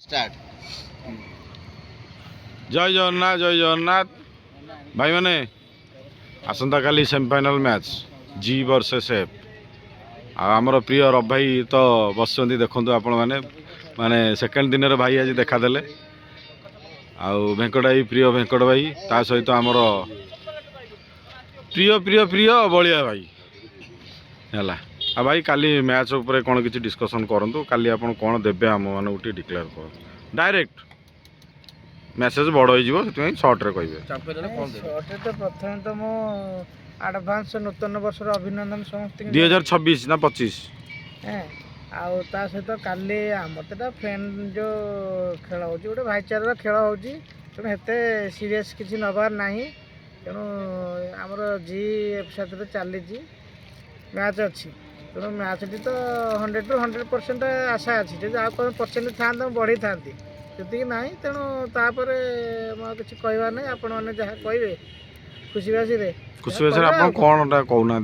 Start जय जगन्नाथ भाई मैंने आसंता काली सेमीफाइनल मैच जी वर्सेस एफ आमर प्रिय रब भाई तो बस देखु आपण मैंने माने सेकेंड दिन रे भाई आज देखादेले आउ भेंकट भाई प्रिय भेंकट भाई ता सहित आमर प्रिय प्रिय प्रिय बलिया भाई है आ भाई काली मैच उपर कौन किसी डिस्कसन करूँ काली आप कौन देवे आम मान डिक्लेयर कर डायरेक्ट मेसेज बड़ हो सर्ट रे कहे सर्ट तो प्रथम तो मो एडवांस नूतन वर्ष अभिनंदन समस्त 2026 ना 25 आउ ता सहित काली आमर तो फ्रेंड जो खेल हो गोटे भाईचार खेल हो तेणु सीरीयस किसी नबार ना तेणु आमर जी एफ साथ चली मैच अच्छी तेणु मैच टी तो 100 to 100% आशा अच्छी जब आप परसेंट था बढ़ी था जी ना तेणु तापर किसी कहवा ना आपण मैंने जहाँ कहे खुशी बासी खुशी आप कौन कहना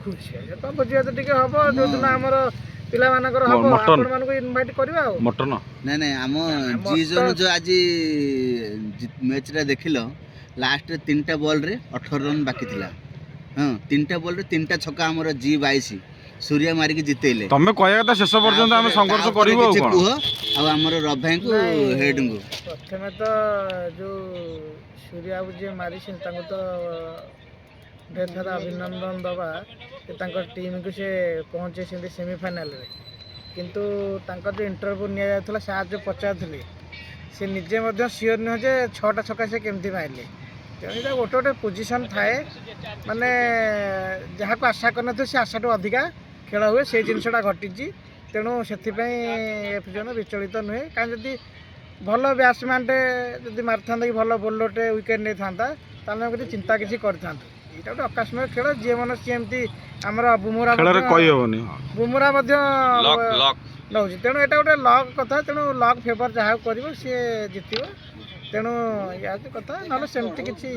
खुशी तो भोजी भात टी हम जो दिन आमर पिला मानकर हम आपण मानक इनवाइट करवा मटन ना ना आम जी जोन जो आज मैच रे देखिल लास्ट 3टा बॉल रे 18 रन बाकी थिला हाँ 3टा बॉल रे 3टा छक्का हमर जी 22 सूर्य मारिक जितेले तमे कहया था शेष पर्यंत हम संघर्ष करिवो कोन अब हमर रभाई को हेड को प्रथमे तो जो सूर्य बाबू जे मारी तांको तो ढेर सारा अभिनंदन दबा कि तांकर टीम को से पहुंचे से सेमीफाइनल रे किंतु तांकर जो इंटरव्यू निया जाथला साथ जो पचारथले से निजे मध्य सियोर न जे 6टा छक्का से केमती मारले तेणु गोटे गोटे पोजिशन थाए माने जहाँ को आशा करन से आशा तो अधिका खेल हुए से जिनसटा घटी तेणु से एफ जन विचलित नुहे कहीं जदि भल बैट्समैन जदि मारी था कि भल बोलरटे विकेट नहीं था कि चिंता किसी करता यहाँ गोटे अकस्मात खेल जी मन सी एमती आमर बुमरा बुमरा नौ तेणु यहाँ गोटे लक कथा तेणु लक फेवर जहाँ कर सी जित तेणु या कथा ना सेमती किसी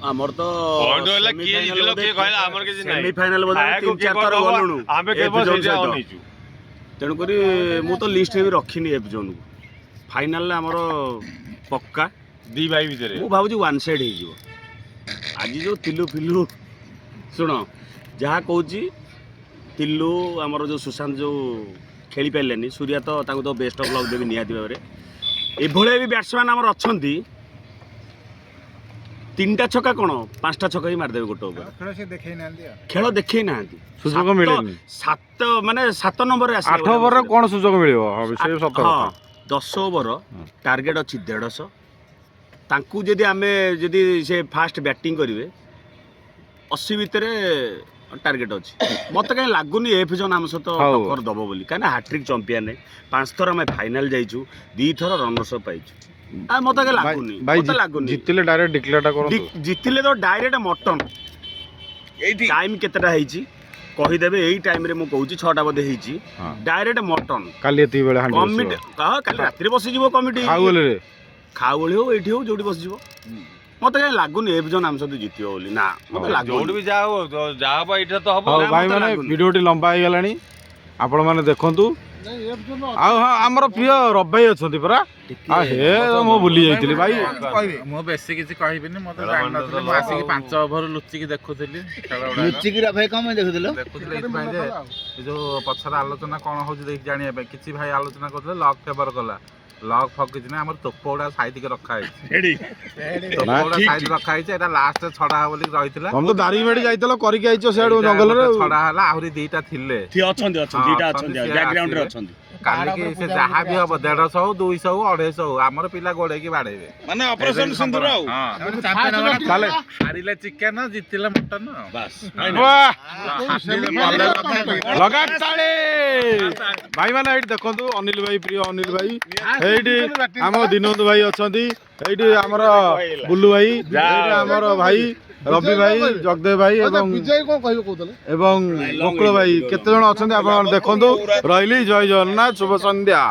आमर तो सेमीफाइनल तेणुक मु तो लिस्ट भी रखी एफ जोन को फाइनाल आमर पक्का दी भाई भीतर मु भावुँ वन साइड हो आज जो तिलु फिलु शुण जहाँ कहूँ तिलु आमर जो सुशांत जो खेली पारे सूर्या तो बेस्ट ऑफ लक देवी निहाती भाव में एभलिया भी बैट्समैन आमर अच्छा 3टा छक्का कौन 5टा छक्का ही मारदेवे गोटे खेल देखई ना सुजोग मिले 7 माने 7 नंबर 8 ओवर कौन सुजोग मिले 10 ओवर टार्गेट अच्छी 150 तांकू जदि आमे जदि से फास्ट बैटिंग करेंगे 80 भितर टार्गेट अच्छी मत कहीं लगुनि एफ जोन आम सहित टक्कर दब बोली कहीं हाट्रिक चंपियन 5 थर आम फाइनाल जाइछु 2 थर रनर्स पाइछु मत लगुनि जितिले डायरेक्ट डिक्लेयर करो जितिले तो डायरेक्ट मटन टाइम केतेटा हेची कहीदेवे यही टाइम रे मु कहूँ 6टा बधे हेची डायरेक्ट मटन काली एती बेला कमिटी काली रात्रि बसी जीवो कमिटी खाऊ हो एठी हो जोडी बसी जीवो मत कहीं लगुनि एफ जोन आम सहित जितियो बोली ना मत लगुनि भी जा एटा तो हबो भाई माने वीडियोटी लंबा हो गलानी आपण माने देखंतु हाँ आमर प्रिय रब भाई अच्छा परा हे मु भूली जाइली भाई मु बेसी किसी कहबिनी मत जान नथले मु आसी 5 ओवर लुचिकी देखुथली लुचिकी रब भाई कम देखुथलो जो पछर आलोचना कोन होची देख जानिया किछि भाई आलोचना करथले लक फेवर कला लक फक किछि ना हमर तोपोडा साइड के रखा है रेडी तोपोडा साइड रखा है एटा लास्ट छडा बोली रहितला हम तो दारी मेडी जाइतलो करि के आइछो सेड जंगल रे छडा हला आहुरी दुईटा थिले अछंती दुईटा अछंती बैकग्राउंड रे अछंती काली से जहाँ भी हम 150 200 250 आमर पिला गोड़े की बाड़ेबे माने ऑपरेशन सिंदूर आउ हां हारिले चिकन जितिले मटन बस लगात ताले भाई माने एठी देखंतु अनिल भाई प्रिय अनिल भाई एठी हम दिनोद भाई अछंती एठी हमर बुल्लू भाई एठी हमर भाई रवि भाई जगदेव भाई एवं गोकुल भाई केते जण अछंती आपण देखंतु रहिली जय जगन्नाथ शुभ संध्या।